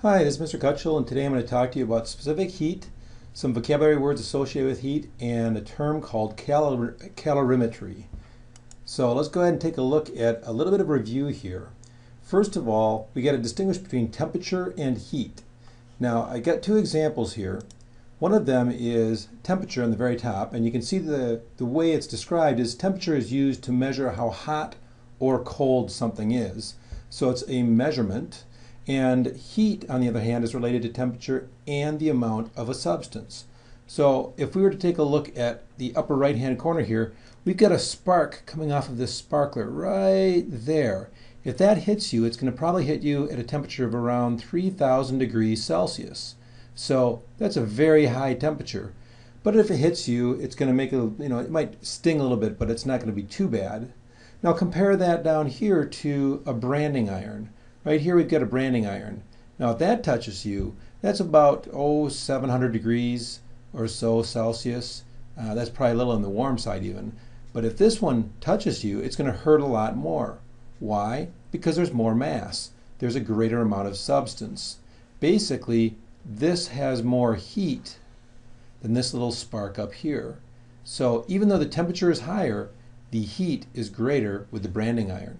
Hi, this is Mr. Cutchell, and today I'm going to talk to you about specific heat, some vocabulary words associated with heat, and a term called calorimetry. So let's go ahead and take a look at a little bit of review here. First of all, we got to distinguish between temperature and heat. Now, I got two examples here. One of them is temperature on the very top, and you can see the way it's described is temperature is used to measure how hot or cold something is. So it's a measurement. And heat, on the other hand, is related to temperature and the amount of a substance. So if we were to take a look at the upper right-hand corner here, we've got a spark coming off of this sparkler right there. If that hits you, it's going to probably hit you at a temperature of around 3,000 degrees Celsius. So that's a very high temperature. But if it hits you, it's going to make it might sting a little bit, but it's not going to be too bad. Now compare that down here to a branding iron. Right here we've got a branding iron. Now if that touches you, that's about 700 degrees or so Celsius. That's probably a little on the warm side even. But if this one touches you, it's going to hurt a lot more. Why? Because there's more mass. There's a greater amount of substance. Basically, this has more heat than this little spark up here. So even though the temperature is higher, the heat is greater with the branding iron.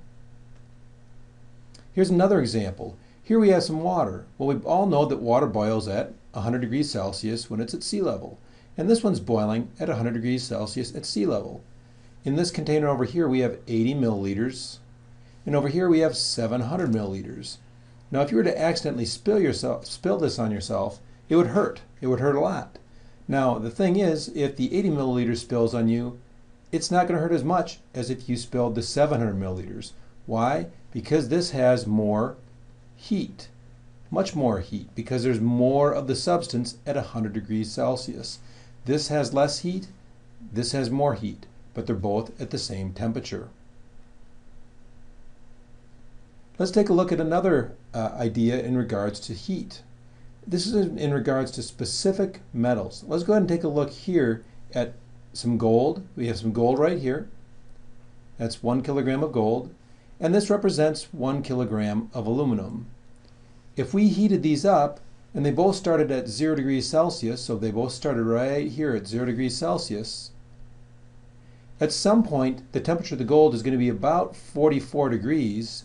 Here's another example. Here we have some water. Well, we all know that water boils at 100 degrees Celsius when it's at sea level. And this one's boiling at 100 degrees Celsius at sea level. In this container over here we have 80 milliliters. And over here we have 700 milliliters. Now if you were to accidentally spill this on yourself, it would hurt. It would hurt a lot. Now the thing is, if the 80 milliliters spills on you, it's not going to hurt as much as if you spilled the 700 milliliters. Why? Because this has more heat, much more heat, because there's more of the substance at 100 degrees Celsius. This has less heat, this has more heat, but they're both at the same temperature. Let's take a look at another idea in regards to heat. This is in regards to specific metals. Let's go ahead and take a look here at some gold. We have some gold right here. That's 1 kilogram of gold. And this represents 1 kilogram of aluminum. If we heated these up, and they both started at 0 degrees Celsius, so they both started right here at 0 degrees Celsius, at some point the temperature of the gold is going to be about 44 degrees,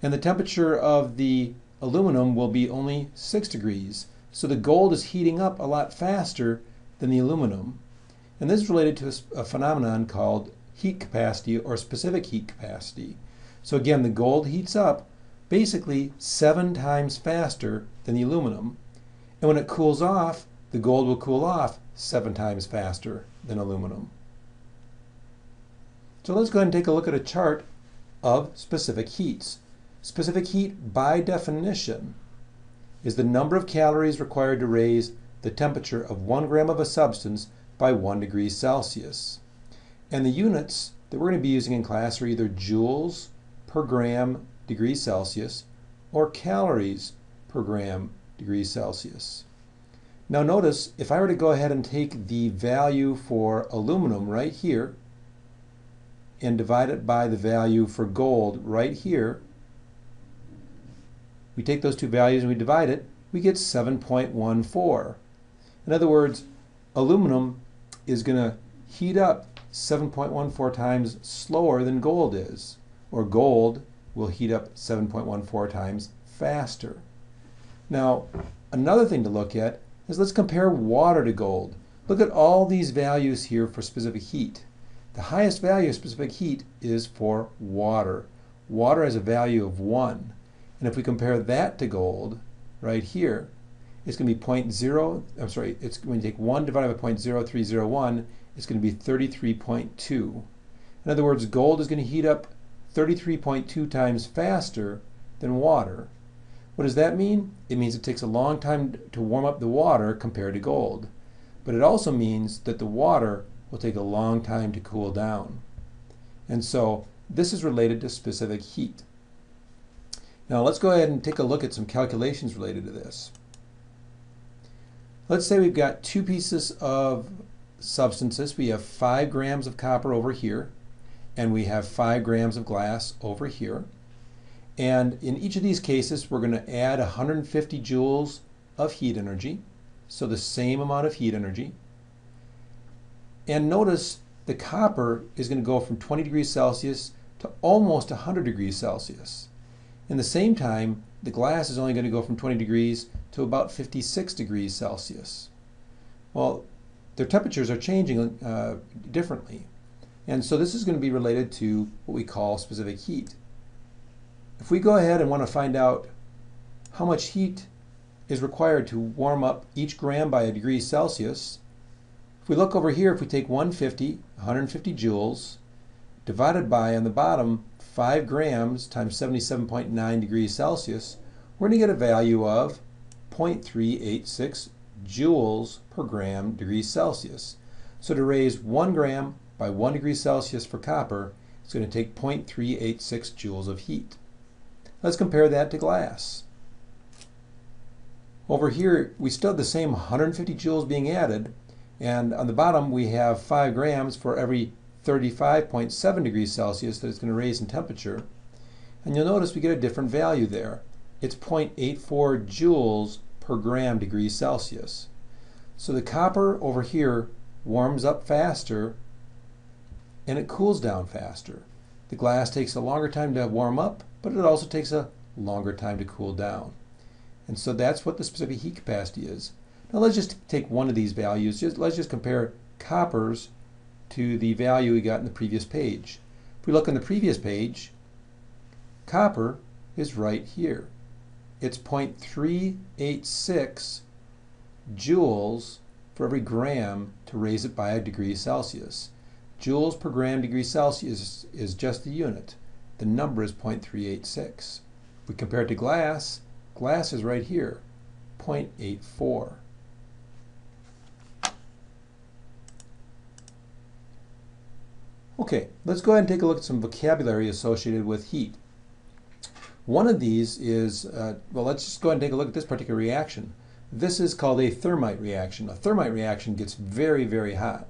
and the temperature of the aluminum will be only 6 degrees. So the gold is heating up a lot faster than the aluminum. And this is related to a phenomenon called heat capacity or specific heat capacity. So again, the gold heats up basically 7 times faster than the aluminum. And when it cools off, the gold will cool off 7 times faster than aluminum. So let's go ahead and take a look at a chart of specific heats. Specific heat, by definition, is the number of calories required to raise the temperature of 1 gram of a substance by 1 degree Celsius. And the units that we're going to be using in class are either joules per gram degrees Celsius or calories per gram degrees Celsius. Now notice, if I were to go ahead and take the value for aluminum right here and divide it by the value for gold right here, we take those two values and we divide it, we get 7.14. In other words, aluminum is going to heat up 7.14 times slower than gold is, or gold will heat up 7.14 times faster. Now, another thing to look at is let's compare water to gold. Look at all these values here for specific heat. The highest value of specific heat is for water. Water has a value of 1. And if we compare that to gold, right here, it's going to be it's when you take 1 divided by 0.0301, it's going to be 33.2. In other words, gold is going to heat up 33.2 times faster than water. What does that mean? It means it takes a long time to warm up the water compared to gold. But it also means that the water will take a long time to cool down. And so this is related to specific heat. Now let's go ahead and take a look at some calculations related to this. Let's say we've got 2 pieces of substances. We have 5 grams of copper over here, and we have 5 grams of glass over here. And in each of these cases, we're going to add 150 joules of heat energy, so the same amount of heat energy. And notice the copper is going to go from 20 degrees Celsius to almost 100 degrees Celsius. In the same time, the glass is only going to go from 20 degrees to about 56 degrees Celsius. Well, their temperatures are changing differently. And so this is going to be related to what we call specific heat. If we go ahead and want to find out how much heat is required to warm up each gram by a degree Celsius, if we look over here, if we take 150 joules, divided by, on the bottom, 5 grams times 77.9 degrees Celsius, we're going to get a value of 0.386 joules per gram degrees Celsius. So to raise 1 gram by 1 degree Celsius for copper, it's going to take 0.386 joules of heat. Let's compare that to glass. Over here, we still have the same 150 joules being added, and on the bottom we have 5 grams for every 35.7 degrees Celsius that it's going to raise in temperature. And you'll notice we get a different value there. It's 0.84 joules per gram degrees Celsius. So the copper over here warms up faster and it cools down faster. The glass takes a longer time to warm up, but it also takes a longer time to cool down. And so that's what the specific heat capacity is. Now let's just take one of these values. Let's just compare copper's to the value we got in the previous page. If we look on the previous page, copper is right here. It's 0.386 joules for every gram to raise it by a degree Celsius. Joules per gram degree Celsius is just the unit. The number is 0.386. If we compare it to glass, glass is right here, 0.84. Okay, let's go ahead and take a look at some vocabulary associated with heat. One of these is, well, let's just go ahead and take a look at this particular reaction. This is called a thermite reaction. A thermite reaction gets very, very hot.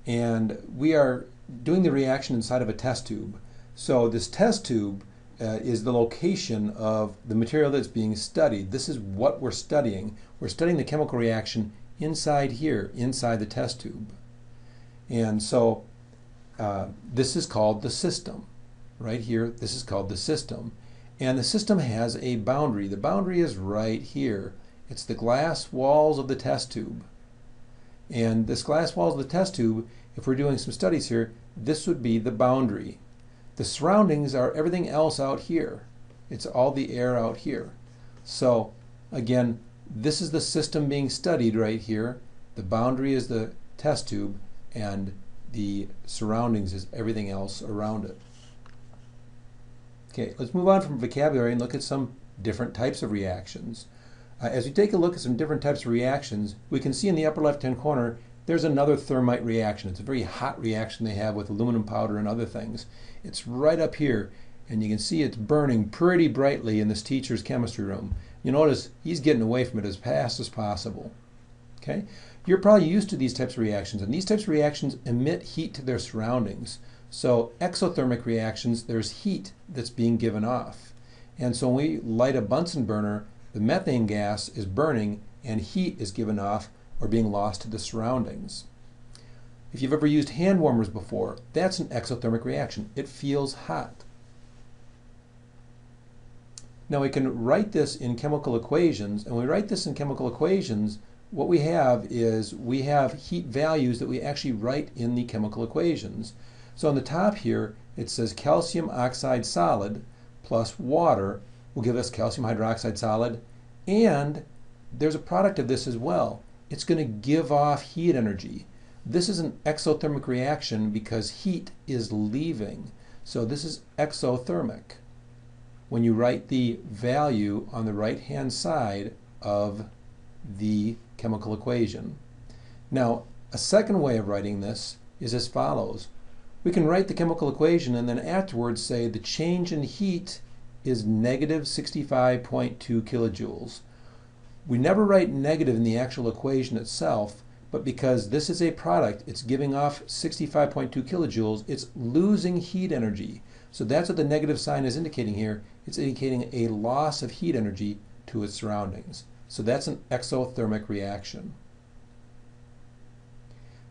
And we are doing the reaction inside of a test tube. So this test tube is the location of the material that's being studied. This is what we're studying. We're studying the chemical reaction inside here, inside the test tube. And so this is called the system. Right here, this is called the system. And the system has a boundary. The boundary is right here. It's the glass walls of the test tube. And this glass walls of the test tube, if we're doing some studies here, this would be the boundary. The surroundings are everything else out here. It's all the air out here. So again, this is the system being studied right here. The boundary is the test tube, and the surroundings is everything else around it. Okay, let's move on from vocabulary and look at some different types of reactions. As we take a look at some different types of reactions, we can see in the upper left-hand corner there's another thermite reaction. It's a very hot reaction they have with aluminum powder and other things. It's right up here, and you can see it's burning pretty brightly in this teacher's chemistry room. You notice he's getting away from it as fast as possible. Okay? You're probably used to these types of reactions, and these types of reactions emit heat to their surroundings. So exothermic reactions, there's heat that's being given off. And so when we light a Bunsen burner, the methane gas is burning and heat is given off or being lost to the surroundings. If you've ever used hand warmers before, that's an exothermic reaction. It feels hot. Now we can write this in chemical equations, and when we write this in chemical equations, what we have is we have heat values that we actually write in the chemical equations. So on the top here, it says calcium oxide solid plus water will give us calcium hydroxide solid, and there's a product of this as well. It's going to give off heat energy. This is an exothermic reaction because heat is leaving. So this is exothermic when you write the value on the right-hand side of the chemical equation. Now, a second way of writing this is as follows. We can write the chemical equation and then afterwards say the change in heat is negative 65.2 kilojoules. We never write negative in the actual equation itself, but because this is a product, it's giving off 65.2 kilojoules, it's losing heat energy. So that's what the negative sign is indicating here. It's indicating a loss of heat energy to its surroundings. So that's an exothermic reaction.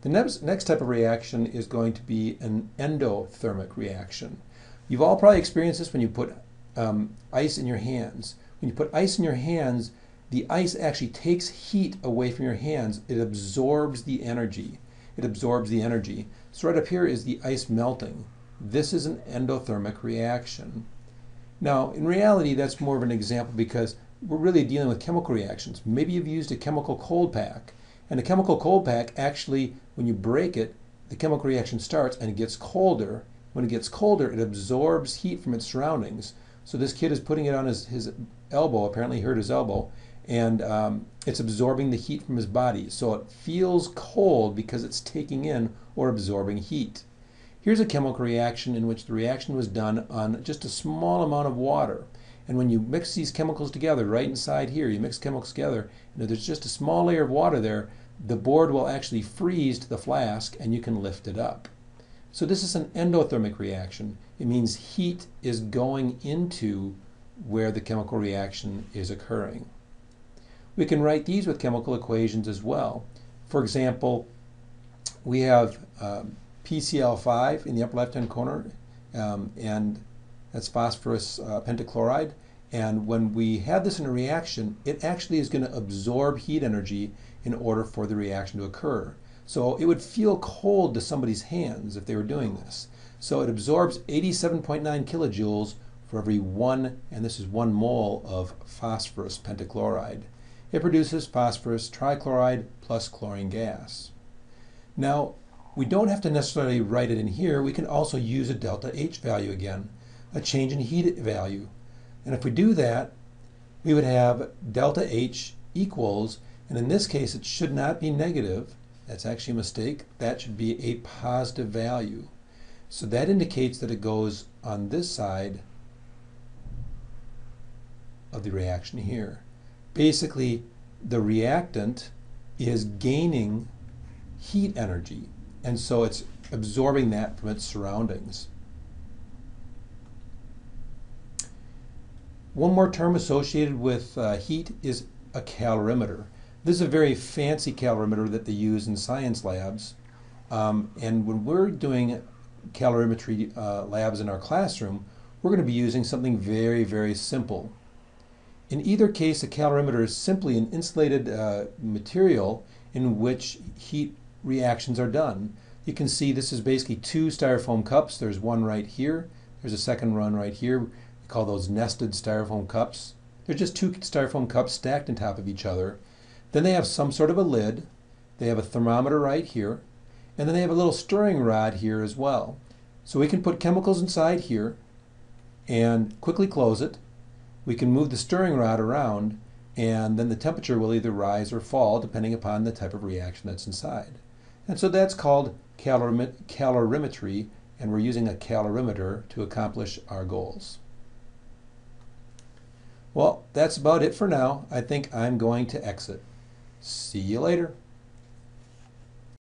The next type of reaction is going to be an endothermic reaction. You've all probably experienced this when you put ice in your hands. When you put ice in your hands, the ice actually takes heat away from your hands. It absorbs the energy. It absorbs the energy. So right up here is the ice melting. This is an endothermic reaction. Now, in reality, that's more of an example because we're really dealing with chemical reactions. Maybe you've used a chemical cold pack. And a chemical cold pack, actually, when you break it, the chemical reaction starts and it gets colder. When it gets colder, it absorbs heat from its surroundings. So this kid is putting it on his elbow, apparently he hurt his elbow, and it's absorbing the heat from his body. So it feels cold because it's taking in or absorbing heat. Here's a chemical reaction in which the reaction was done on just a small amount of water. And when you mix these chemicals together, right inside here, you mix chemicals together, and if there's just a small layer of water there, the board will actually freeze to the flask and you can lift it up. So this is an endothermic reaction. It means heat is going into where the chemical reaction is occurring. We can write these with chemical equations as well. For example, we have PCl5 in the upper left-hand corner, and that's phosphorus pentachloride. And when we have this in a reaction, it actually is going to absorb heat energy in order for the reaction to occur. So it would feel cold to somebody's hands if they were doing this. So it absorbs 87.9 kilojoules for every 1, and this is 1 mole of phosphorus pentachloride. It produces phosphorus trichloride plus chlorine gas. Now, we don't have to necessarily write it in here. We can also use a delta H value again, a change in heat value. And if we do that, we would have delta H equals, and in this case it should not be negative. That's actually a mistake. That should be a positive value. So that indicates that it goes on this side of the reaction here. Basically, the reactant is gaining heat energy, and so it's absorbing that from its surroundings. One more term associated with heat is a calorimeter. This is a very fancy calorimeter that they use in science labs. And when we're doing calorimetry labs in our classroom, we're going to be using something very, very simple. In either case, a calorimeter is simply an insulated material in which heat reactions are done. You can see this is basically 2 styrofoam cups. There's one right here. There's a second one right here. We call those nested styrofoam cups. They're just 2 styrofoam cups stacked on top of each other. Then they have some sort of a lid. They have a thermometer right here. And then they have a little stirring rod here as well. So we can put chemicals inside here and quickly close it. We can move the stirring rod around, and then the temperature will either rise or fall depending upon the type of reaction that's inside. And so that's called calorimetry, and we're using a calorimeter to accomplish our goals. Well, that's about it for now. I think I'm going to exit. See you later.